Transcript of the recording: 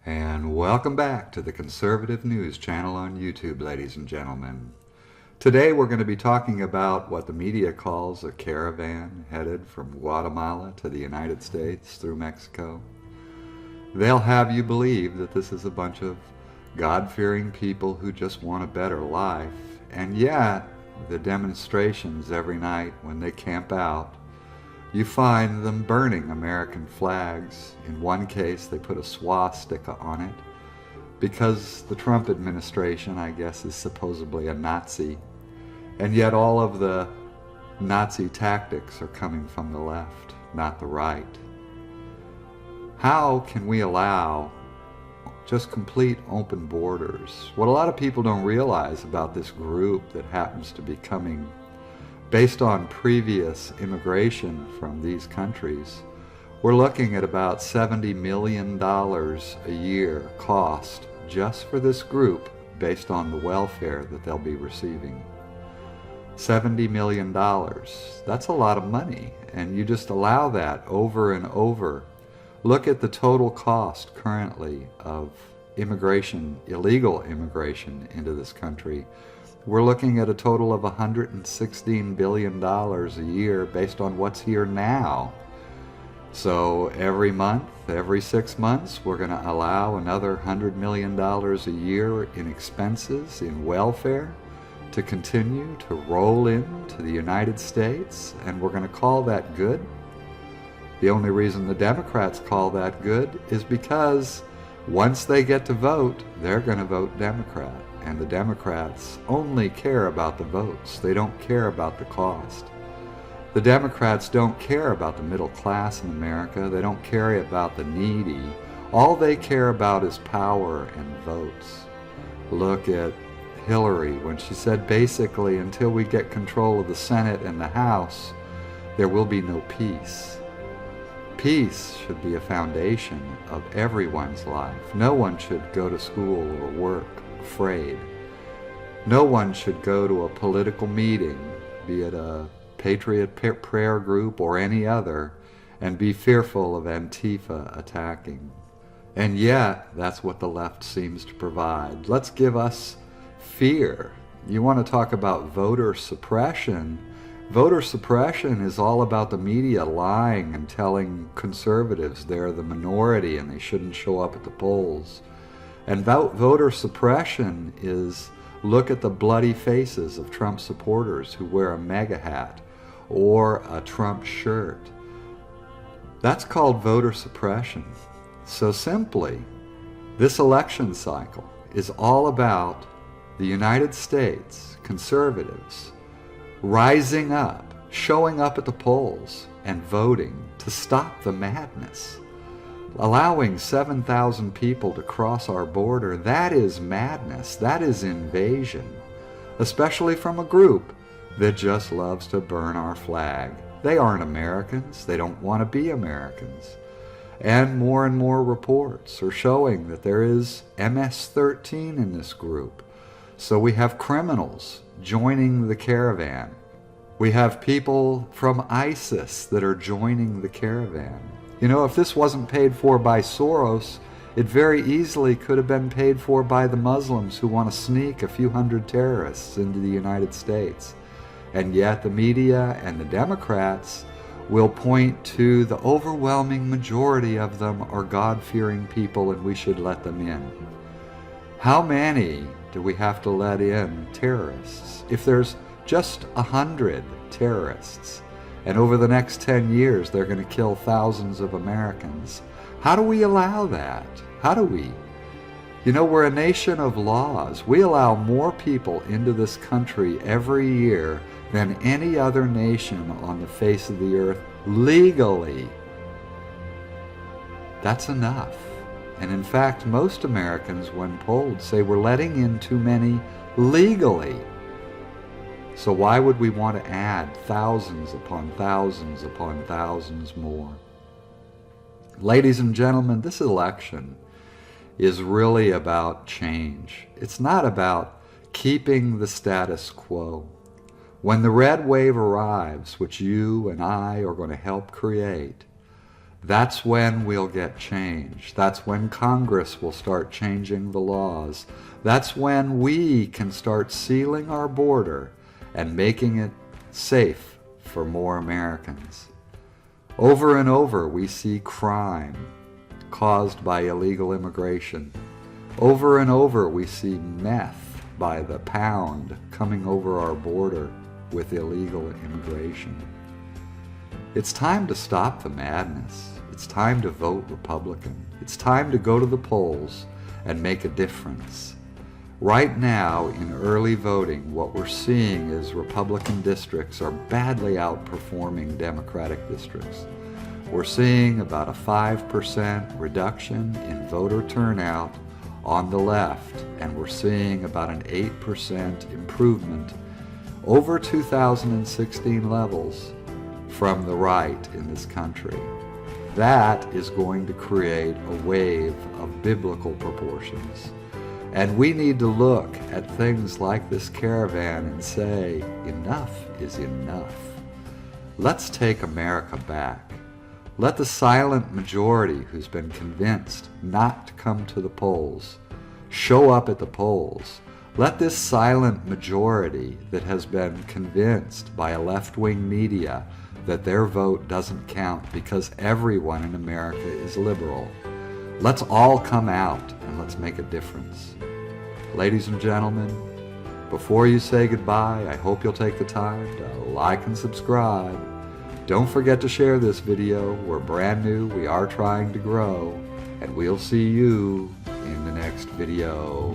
And welcome back to the Conservative News Channel on YouTube, ladies and gentlemen. Today we're going to be talking about what the media calls a caravan headed from Guatemala to the United States through Mexico. They'll have you believe that this is a bunch of God-fearing people who just want a better life, and yet the demonstrations every night when they camp out, you find them burning American flags. In one case, they put a swastika on it because the Trump administration, I guess, is supposedly a Nazi. And yet all of the Nazi tactics are coming from the left, not the right. How can we allow just complete open borders? What a lot of people don't realize about this group that happens to be coming based on previous immigration from these countries, we're looking at about $70 million a year cost just for this group based on the welfare that they'll be receiving. $70 million, that's a lot of money, and you just allow that over and over. Look at the total cost currently of immigration, illegal immigration into this country. We're looking at a total of $116 billion a year based on what's here now. So every month, every 6 months, we're going to allow another $100 million a year in expenses, in welfare, to continue to roll into the United States, and we're going to call that good? The only reason the Democrats call that good is because once they get to vote, they're going to vote Democrat. And the Democrats only care about the votes. They don't care about the cost. The Democrats don't care about the middle class in America. They don't care about the needy. All they care about is power and votes. Look at Hillary when she said basically until we get control of the Senate and the House, there will be no peace. Peace should be a foundation of everyone's life. No one should go to school or work afraid. No one should go to a political meeting, be it a Patriot prayer group or any other, and be fearful of Antifa attacking. And yet, that's what the left seems to provide. Let's give us fear. You want to talk about voter suppression? Voter suppression is all about the media lying and telling conservatives they're the minority and they shouldn't show up at the polls. And voter suppression is look at the bloody faces of Trump supporters who wear a MAGA hat or a Trump shirt. That's called voter suppression. So simply, this election cycle is all about the United States conservatives rising up, showing up at the polls, and voting to stop the madness. Allowing 7,000 people to cross our border, that is madness. That is invasion, especially from a group that just loves to burn our flag. They aren't Americans. They don't want to be Americans. And more reports are showing that there is MS-13 in this group. So we have criminals joining the caravan. We have people from ISIS that are joining the caravan. You know, if this wasn't paid for by Soros, it very easily could have been paid for by the Muslims who want to sneak a few hundred terrorists into the United States. And yet the media and the Democrats will point to the overwhelming majority of them are God-fearing people and we should let them in. How many do we have to let in terrorists? If there's just 100 terrorists, and over the next 10 years they're going to kill thousands of Americans, how do we allow that? How do we? You know, we're a nation of laws. We allow more people into this country every year than any other nation on the face of the earth legally. That's enough. And in fact, most Americans, when polled, say we're letting in too many legally. So why would we want to add thousands upon thousands upon thousands more? Ladies and gentlemen, this election is really about change. It's not about keeping the status quo. When the red wave arrives, which you and I are going to help create, That's when we'll get change. That's when Congress will start changing the laws. That's when we can start sealing our border and making it safe for more Americans. Over and over we see crime caused by illegal immigration. Over and over we see meth by the pound coming over our border with illegal immigration. It's time to stop the madness. It's time to vote Republican. It's time to go to the polls and make a difference. Right now, in early voting, what we're seeing is Republican districts are badly outperforming Democratic districts. We're seeing about a 5% reduction in voter turnout on the left, and we're seeing about an 8% improvement over 2016 levels from the right in this country. That is going to create a wave of biblical proportions. And we need to look at things like this caravan and say, enough is enough. Let's take America back. Let the silent majority who's been convinced not to come to the polls show up at the polls. Let this silent majority that has been convinced by a left-wing media that their vote doesn't count because everyone in America is liberal. Let's all come out and let's make a difference. Ladies and gentlemen, before you say goodbye, I hope you'll take the time to like and subscribe. Don't forget to share this video. We're brand new, we are trying to grow, and we'll see you in the next video.